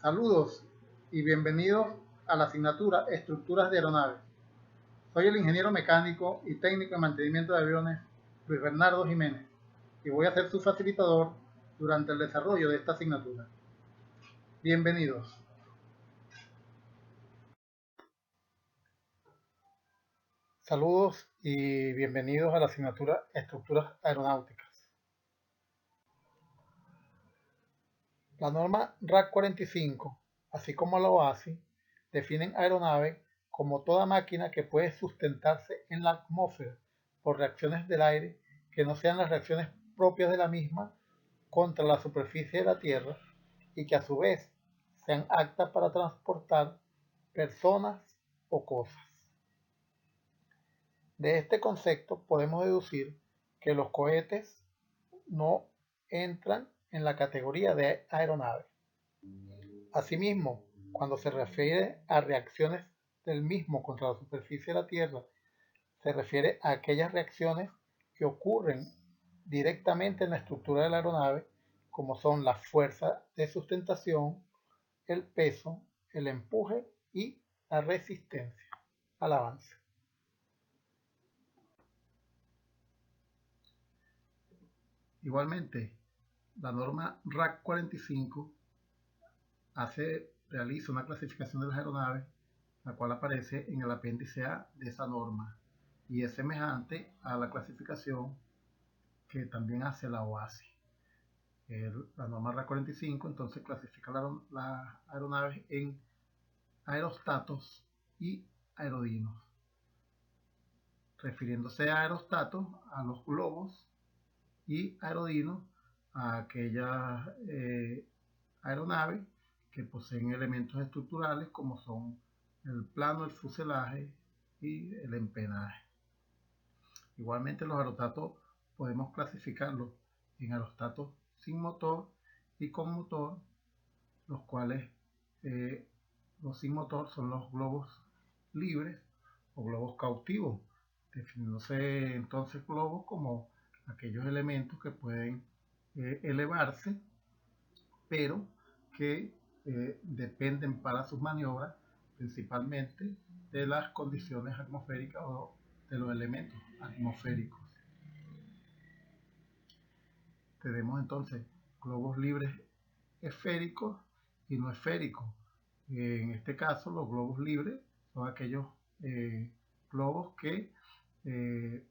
Saludos y bienvenidos a la asignatura Estructuras de Aeronaves. Soy el ingeniero mecánico y técnico de mantenimiento de aviones Luis Bernardo Jiménez y voy a ser su facilitador durante el desarrollo de esta asignatura. Bienvenidos. Saludos y bienvenidos a la asignatura Estructuras Aeronáuticas. La norma RAC 45, así como la OASI, definen aeronave como toda máquina que puede sustentarse en la atmósfera por reacciones del aire que no sean las reacciones propias de la misma contra la superficie de la Tierra y que a su vez sean aptas para transportar personas o cosas. De este concepto podemos deducir que los cohetes no entran en la categoría de aeronave. Asimismo, cuando se refiere a reacciones del mismo contra la superficie de la Tierra, se refiere a aquellas reacciones que ocurren directamente en la estructura de la aeronave, como son la fuerza de sustentación, el peso, el empuje y la resistencia al avance. Igualmente, la norma RAC 45 realiza una clasificación de las aeronaves, la cual aparece en el apéndice A de esa norma y es semejante a la clasificación que también hace la OASI. La norma RAC 45 entonces clasifica las aeronaves en aerostatos y aerodinos, refiriéndose a aerostatos a los globos y aerodinos a aquellas aeronaves que poseen elementos estructurales como son el plano, el fuselaje y el empenaje. Igualmente los aerostatos podemos clasificarlos en aerostatos sin motor y con motor, los cuales los sin motor son los globos libres o globos cautivos, definiéndose entonces globos como aquellos elementos que pueden elevarse, pero que dependen para sus maniobras principalmente de las condiciones atmosféricas o de los elementos atmosféricos. Tenemos entonces globos libres esféricos y no esféricos. En este caso, los globos libres son aquellos globos que se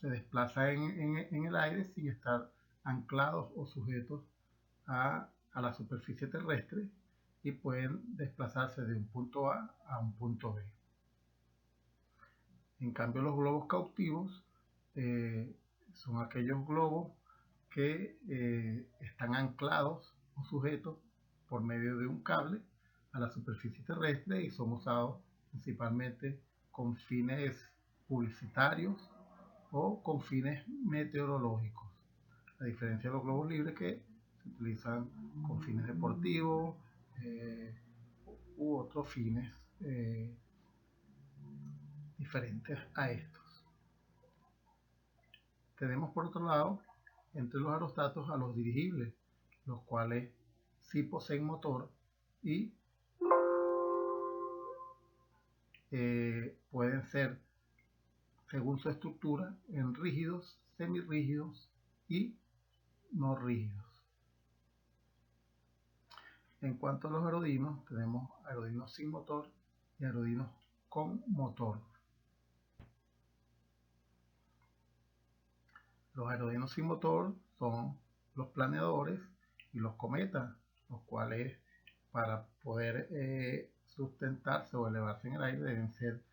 desplazan en el aire sin estar anclados o sujetos a la superficie terrestre y pueden desplazarse de un punto A un punto B. En cambio, los globos cautivos son aquellos globos que están anclados o sujetos por medio de un cable a la superficie terrestre y son usados principalmente con fines publicitarios o con fines meteorológicos, a diferencia de los globos libres que se utilizan con fines deportivos u otros fines diferentes a estos. Tenemos por otro lado entre los aerostatos a los dirigibles, los cuales sí poseen motor y pueden ser, según su estructura, en rígidos, semirrígidos y no rígidos. En cuanto a los aerodinos, tenemos aerodinos sin motor y aerodinos con motor. Los aerodinos sin motor son los planeadores y los cometas, los cuales para poder sustentarse o elevarse en el aire deben ser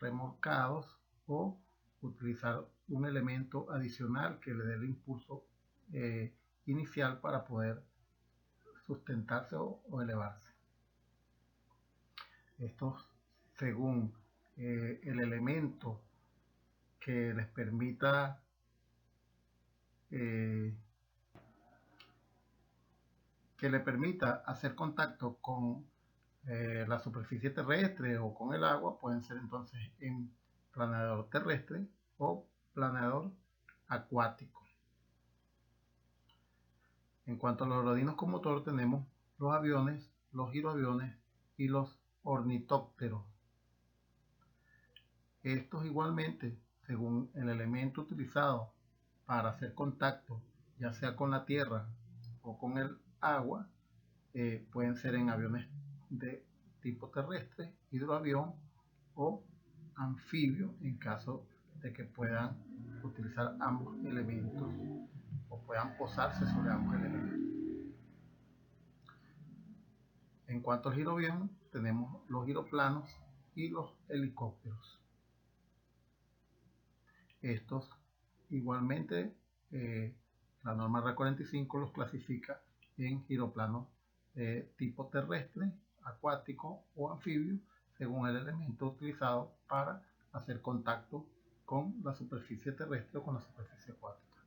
remolcados o utilizar un elemento adicional que le dé el impulso inicial para poder sustentarse o elevarse. Estos, según el elemento que les permita hacer contacto con la superficie terrestre o con el agua, pueden ser entonces en planeador terrestre o planeador acuático. En cuanto a los aerodinos con motor, tenemos los aviones, los hidroaviones y los ornitópteros. Estos igualmente, según el elemento utilizado para hacer contacto, ya sea con la tierra o con el agua, pueden ser en aviones de tipo terrestre, hidroavión o anfibio, en caso de que puedan utilizar ambos elementos o puedan posarse sobre ambos elementos. En cuanto al giroavión, tenemos los giroplanos y los helicópteros. Estos igualmente, la norma R45 los clasifica en giroplanos tipo terrestre, acuático o anfibio, según el elemento utilizado para hacer contacto con la superficie terrestre o con la superficie acuática,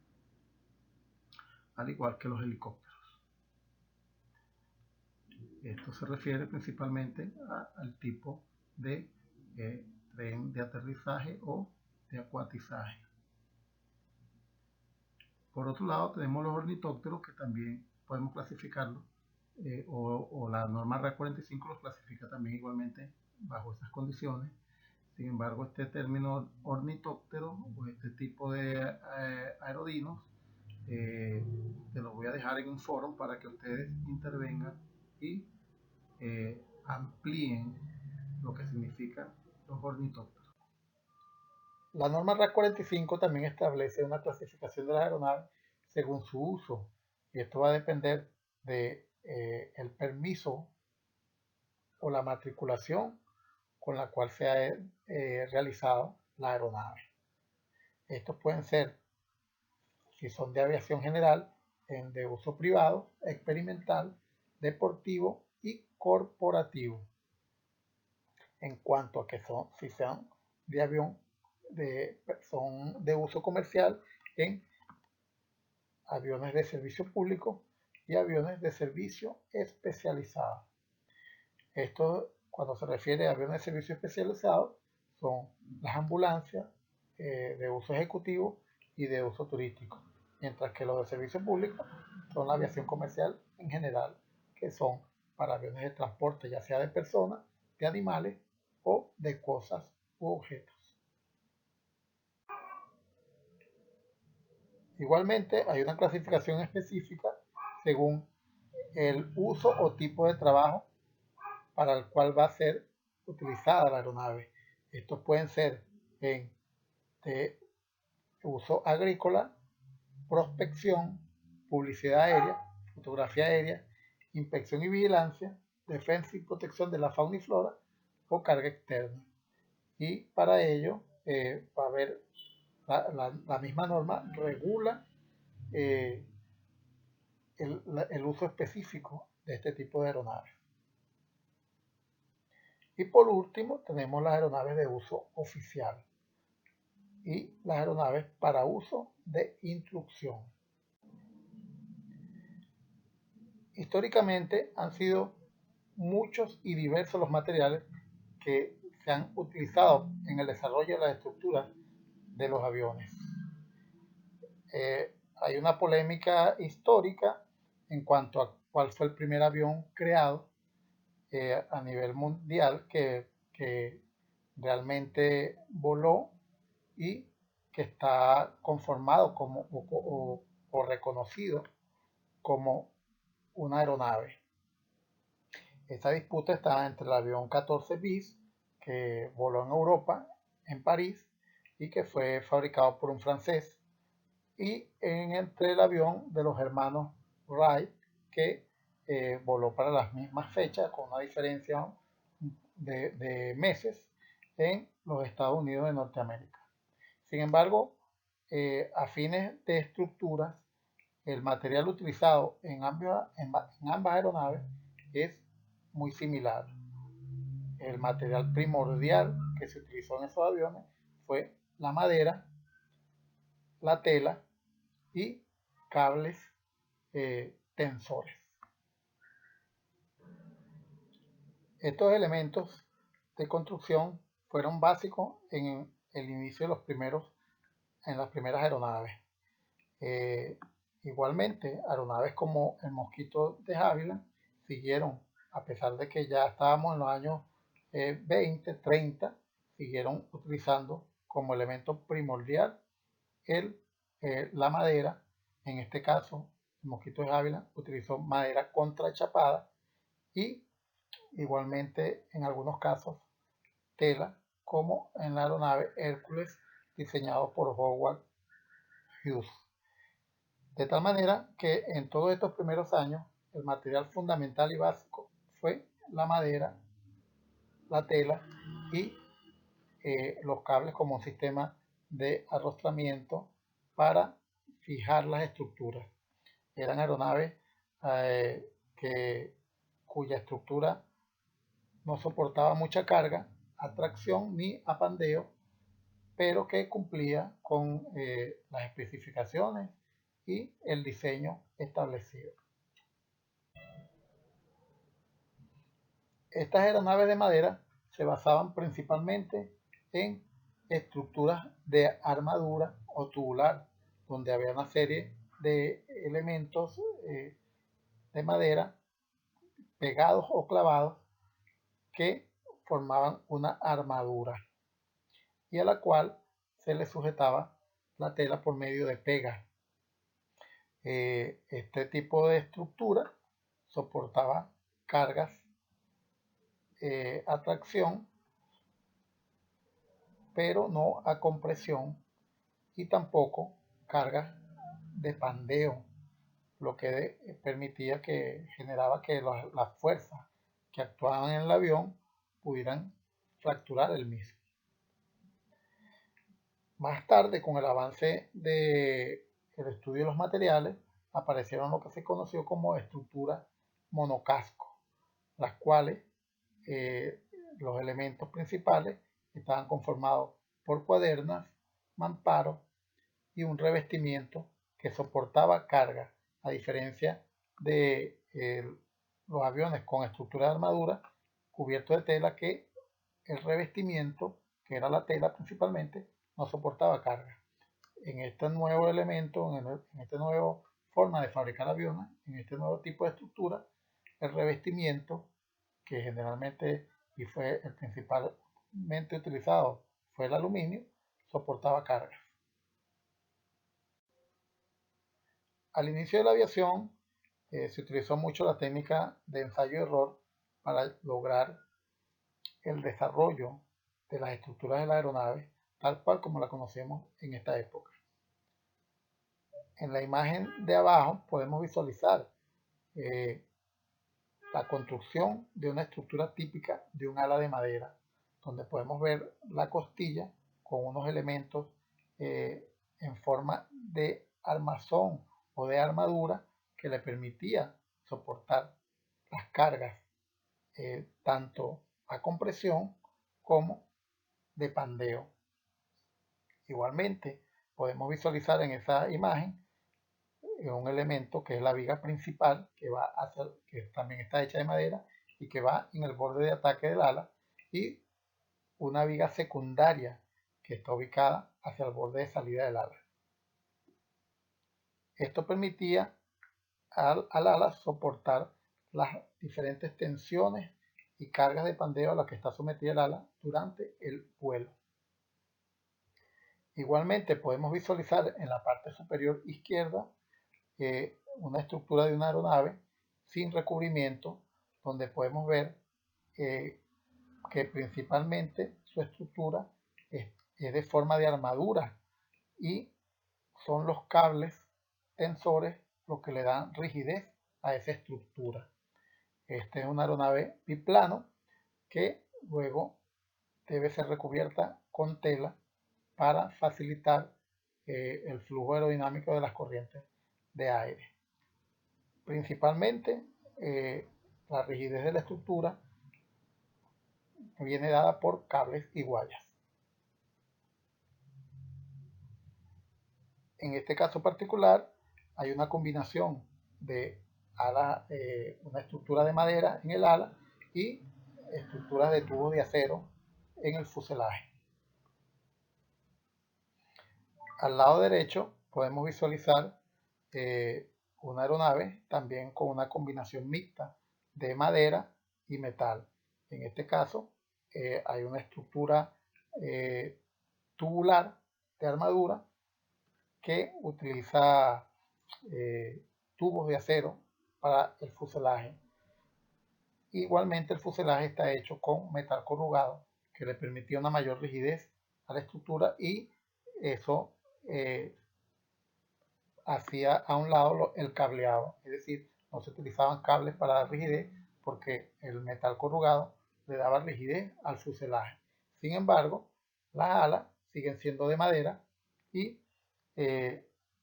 al igual que los helicópteros. Esto se refiere principalmente al tipo de tren de aterrizaje o de acuatizaje. Por otro lado, tenemos los ornitópteros, que también podemos clasificarlos, o la norma R45 los clasifica también igualmente bajo esas condiciones. Sin embargo, este término ornitóptero o este tipo de aerodinos, te los voy a dejar en un foro para que ustedes intervengan y amplíen lo que significan los ornitópteros. La norma R45 también establece una clasificación de las aeronaves según su uso, y esto va a depender de el permiso o la matriculación con la cual se ha realizado la aeronave. Estos pueden ser, si son de aviación general, de uso privado, experimental, deportivo y corporativo. En cuanto a que si sean de avión, son de uso comercial en aviones de servicio público y aviones de servicio especializado. Esto, cuando se refiere a aviones de servicio especializado, son las ambulancias de uso ejecutivo y de uso turístico, mientras que los de servicio público son la aviación comercial en general, que son para aviones de transporte, ya sea de personas, de animales o de cosas u objetos. Igualmente, hay una clasificación específica según el uso o tipo de trabajo para el cual va a ser utilizada la aeronave. Estos pueden ser de uso agrícola, prospección, publicidad aérea, fotografía aérea, inspección y vigilancia, defensa y protección de la fauna y flora o carga externa. Y para ello va a haber la misma norma regula el uso específico de este tipo de aeronaves. Y por último tenemos las aeronaves de uso oficial y las aeronaves para uso de instrucción. Históricamente han sido muchos y diversos los materiales que se han utilizado en el desarrollo de las estructuras de los aviones. Hay una polémica histórica en cuanto a cuál fue el primer avión creado a nivel mundial que realmente voló y que está conformado como o reconocido como una aeronave. Esta disputa está entre el avión 14 bis, que voló en Europa, en París, y que fue fabricado por un francés, y entre el avión de los hermanos Wright, que voló para las mismas fechas, con una diferencia de meses, en los Estados Unidos de Norteamérica. Sin embargo, a fines de estructuras, el material utilizado en ambas aeronaves es muy similar. El material primordial que se utilizó en esos aviones fue la madera, la tela y cables tensores. Estos elementos de construcción fueron básicos en el inicio de las primeras aeronaves. Igualmente, aeronaves como el Mosquito de Ávila siguieron, a pesar de que ya estábamos en los años 20, 30, siguieron utilizando como elemento primordial la madera. En este caso, el Mosquito de Ávila utilizó madera contrachapada y igualmente en algunos casos tela, como en la aeronave Hércules diseñado por Howard Hughes. De tal manera que en todos estos primeros años el material fundamental y básico fue la madera, la tela y los cables como un sistema de arrostramiento para fijar las estructuras. Eran aeronaves cuya estructura no soportaba mucha carga, atracción ni apandeo, pero que cumplía con las especificaciones y el diseño establecido. Estas aeronaves de madera se basaban principalmente en estructuras de armadura o tubular, donde había una serie de elementos de madera pegados o clavados que formaban una armadura y a la cual se le sujetaba la tela por medio de pegas. Este tipo de estructura soportaba cargas a tracción, pero no a compresión, y tampoco cargas de pandeo, lo que permitía que generaba que las fuerzas que actuaban en el avión pudieran fracturar el mismo. Más tarde, con el avance del estudio de los materiales, aparecieron lo que se conoció como estructuras monocasco, las cuales los elementos principales estaban conformados por cuadernas, mamparos y un revestimiento que soportaba carga, a diferencia de los aviones con estructura de armadura cubiertos de tela, que el revestimiento, que era la tela principalmente, no soportaba carga. En este nuevo elemento, en esta nueva forma de fabricar aviones, en este nuevo tipo de estructura, el revestimiento, que generalmente y fue el principalmente utilizado, fue el aluminio, soportaba cargas. Al inicio de la aviación se utilizó mucho la técnica de ensayo-error para lograr el desarrollo de las estructuras de la aeronave tal cual como la conocemos en esta época. En la imagen de abajo podemos visualizar la construcción de una estructura típica de un ala de madera, donde podemos ver la costilla con unos elementos en forma de armazón o de armadura que le permitía soportar las cargas tanto a compresión como de pandeo. Igualmente podemos visualizar en esa imagen un elemento que es la viga principal, que también está hecha de madera y que va en el borde de ataque del ala, y una viga secundaria que está ubicada hacia el borde de salida del ala. Esto permitía al ala soportar las diferentes tensiones y cargas de pandeo a las que está sometida el ala durante el vuelo. Igualmente podemos visualizar en la parte superior izquierda una estructura de una aeronave sin recubrimiento, donde podemos ver que principalmente su estructura es de forma de armadura y son los cables tensores los que le dan rigidez a esa estructura. Esta es una aeronave biplano que luego debe ser recubierta con tela para facilitar el flujo aerodinámico de las corrientes de aire. Principalmente la rigidez de la estructura viene dada por cables y guayas. En este caso particular hay una combinación de una estructura de madera en el ala y estructuras de tubos de acero en el fuselaje. Al lado derecho podemos visualizar una aeronave también con una combinación mixta de madera y metal. En este caso hay una estructura tubular de armadura que utiliza tubos de acero para el fuselaje. Igualmente el fuselaje está hecho con metal corrugado que le permitía una mayor rigidez a la estructura y eso hacía a un lado el cableado, es decir, no se utilizaban cables para dar rigidez porque el metal corrugado le daba rigidez al fuselaje. Sin embargo, las alas siguen siendo de madera y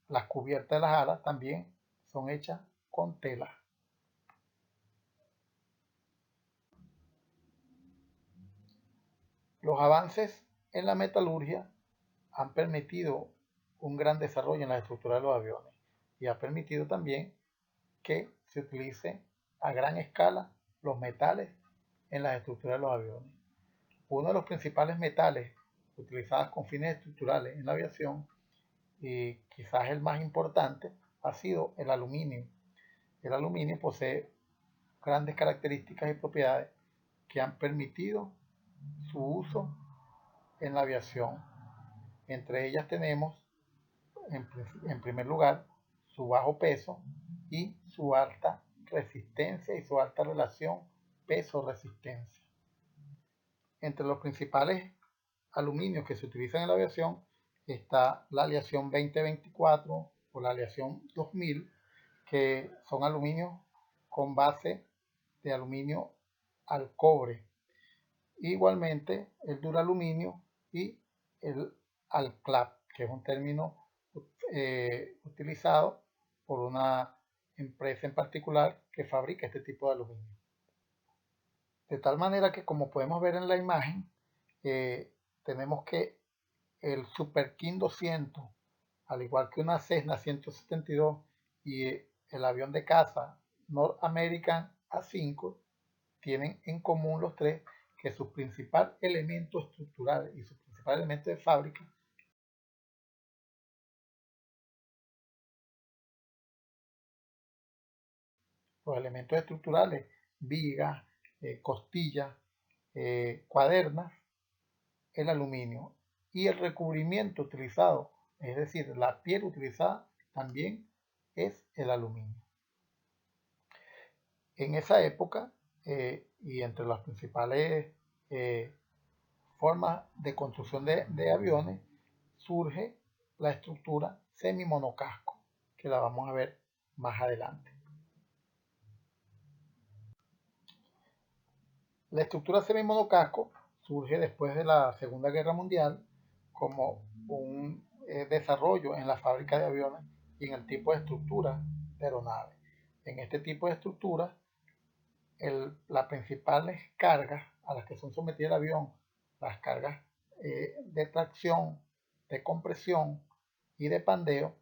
las cubiertas de las alas también son hechas con tela. Los avances en la metalurgia han permitido un gran desarrollo en la estructura de los aviones y ha permitido también que se utilice a gran escala los metales en las estructuras de los aviones. Uno de los principales metales utilizados con fines estructurales en la aviación, y quizás el más importante, ha sido el aluminio. El aluminio posee grandes características y propiedades que han permitido su uso en la aviación. Entre ellas tenemos, en primer lugar, su bajo peso y su alta resistencia y su alta relación peso-resistencia. Entre los principales aluminios que se utilizan en la aviación está la aleación 2024 o la aleación 2000, que son aluminios con base de aluminio al cobre. Igualmente el duraluminio y el alclad, que es un término utilizado por una empresa en particular que fabrica este tipo de aluminio. De tal manera que, como podemos ver en la imagen, tenemos que el Super King 200, al igual que una Cessna 172 y el avión de caza North American A5, tienen en común los tres que su principal elemento estructural y su principal elemento de fábrica los elementos estructurales, vigas, costillas, cuadernas, el aluminio y el recubrimiento utilizado, es decir, la piel utilizada también es el aluminio. En esa época y entre las principales formas de construcción de aviones surge la estructura semi-monocasco, que la vamos a ver más adelante. La estructura semi-monocasco surge después de la Segunda Guerra Mundial como un desarrollo en la fábrica de aviones y en el tipo de estructura de aeronaves. En este tipo de estructura, las principales cargas a las que son sometidas el avión, las cargas de tracción, de compresión y de pandeo,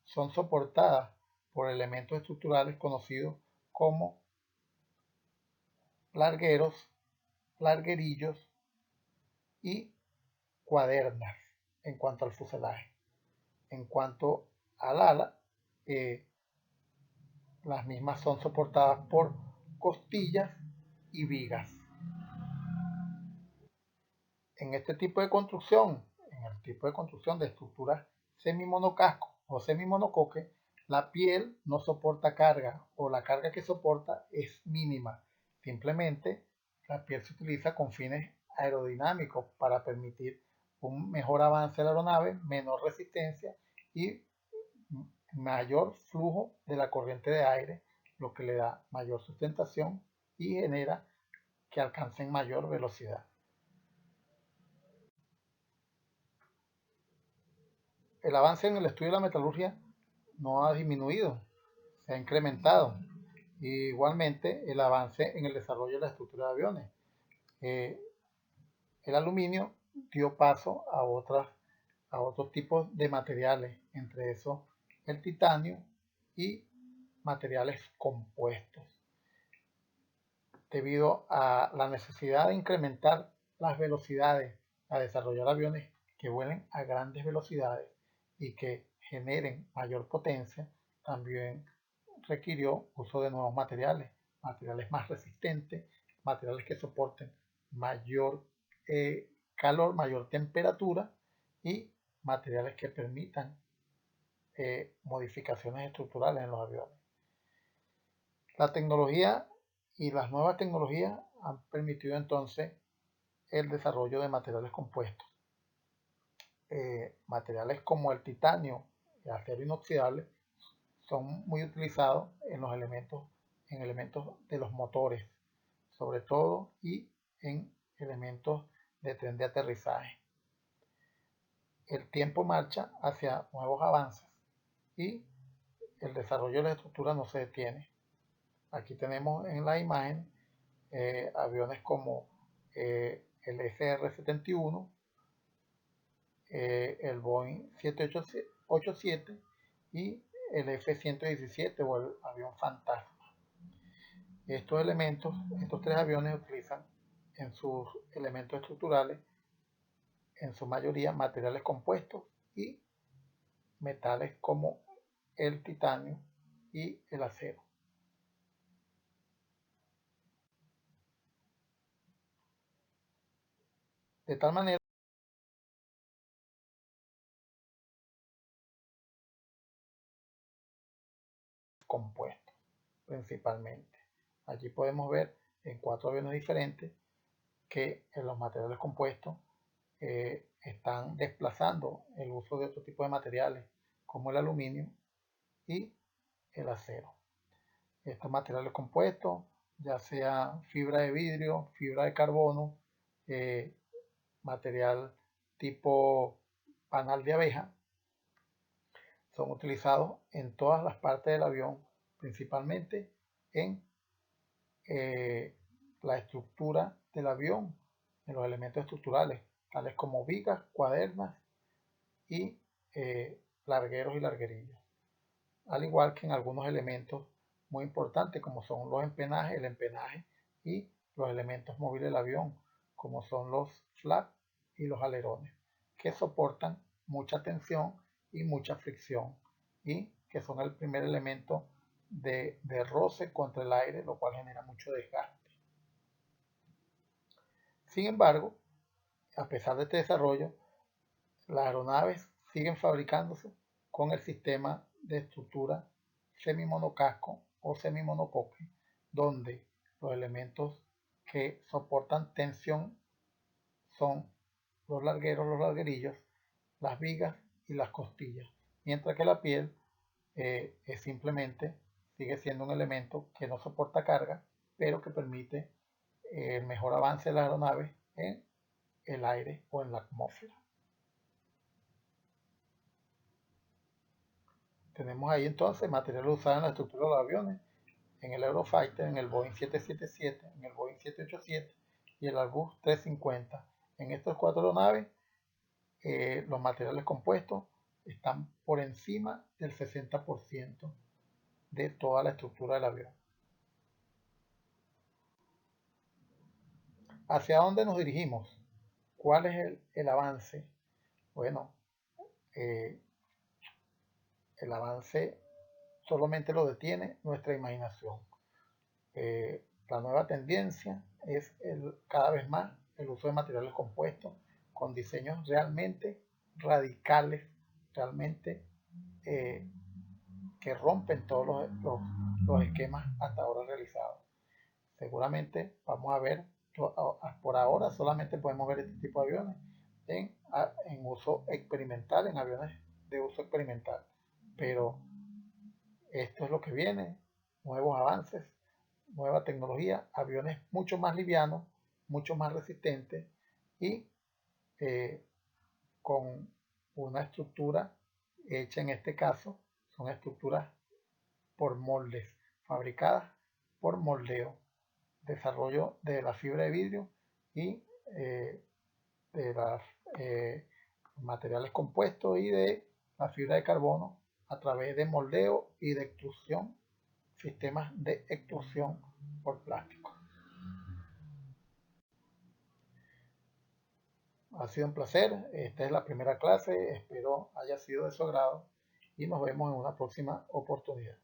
son soportadas por elementos estructurales conocidos como largueros, larguerillos y cuadernas en cuanto al fuselaje. En cuanto al ala, las mismas son soportadas por costillas y vigas. En este tipo de construcción, en el tipo de construcción de estructuras semi-monocasco o semi-monocoque, la piel no soporta carga o la carga que soporta es mínima. Simplemente la piel se utiliza con fines aerodinámicos para permitir un mejor avance de la aeronave, menor resistencia y mayor flujo de la corriente de aire, lo que le da mayor sustentación y genera que alcancen mayor velocidad. El avance en el estudio de la metalurgia no ha disminuido, se ha incrementado. Igualmente el avance en el desarrollo de la estructura de aviones. El aluminio dio paso a otros tipos de materiales, entre esos el titanio y materiales compuestos. Debido a la necesidad de incrementar las velocidades, a desarrollar aviones que vuelen a grandes velocidades y que generen mayor potencia, también requirió uso de nuevos materiales, materiales más resistentes, materiales que soporten mayor calor, mayor temperatura y materiales que permitan modificaciones estructurales en los aviones. La tecnología y las nuevas tecnologías han permitido entonces el desarrollo de materiales compuestos. Materiales como el titanio y el acero inoxidable son muy utilizados en los elementos de los motores, sobre todo, y en elementos de tren de aterrizaje. El tiempo marcha hacia nuevos avances y el desarrollo de la estructura no se detiene. Aquí tenemos en la imagen aviones como el SR-71, el Boeing 787 y el F-117 o el avión fantasma. Estos tres aviones utilizan en sus elementos estructurales, en su mayoría, materiales compuestos y metales como el titanio y el acero. De tal manera compuestos principalmente. Allí podemos ver en 4 aviones diferentes que en los materiales compuestos están desplazando el uso de otro tipo de materiales como el aluminio y el acero. Estos materiales compuestos, ya sea fibra de vidrio, fibra de carbono, material tipo panal de abeja, son utilizados en todas las partes del avión, principalmente en la estructura del avión, en los elementos estructurales, tales como vigas, cuadernas y largueros y larguerillas, al igual que en algunos elementos muy importantes como son los empenajes, el empenaje y los elementos móviles del avión, como son los flaps y los alerones, que soportan mucha tensión y mucha fricción y que son el primer elemento de roce contra el aire, lo cual genera mucho desgaste. Sin embargo, a pesar de este desarrollo, las aeronaves siguen fabricándose con el sistema de estructura semi-monocasco o semi-monocoque, donde los elementos que soportan tensión son los largueros, los larguerillos, las vigas y las costillas, mientras que la piel es simplemente sigue siendo un elemento que no soporta carga, pero que permite el mejor avance de las aeronaves en el aire o en la atmósfera. Tenemos ahí entonces material usado en la estructura de los aviones, en el Eurofighter, en el Boeing 777, en el Boeing 787 y el Airbus 350. En estas 4 aeronaves, los materiales compuestos están por encima del 60% de toda la estructura del avión. ¿Hacia dónde nos dirigimos? ¿Cuál es el avance? Bueno, el avance solamente lo detiene nuestra imaginación. La nueva tendencia es cada vez más el uso de materiales compuestos con diseños realmente radicales, realmente que rompen todos los esquemas hasta ahora realizados. Seguramente vamos a ver, por ahora solamente podemos ver este tipo de aviones en uso experimental, en aviones de uso experimental. Pero esto es lo que viene, nuevos avances, nueva tecnología, aviones mucho más livianos, mucho más resistentes y con una estructura hecha en este caso, son estructuras por moldes, fabricadas por moldeo, desarrollo de la fibra de vidrio y de los materiales compuestos y de la fibra de carbono a través de moldeo y de extrusión, sistemas de extrusión por plástico. Ha sido un placer, esta es la primera clase, espero haya sido de su agrado y nos vemos en una próxima oportunidad.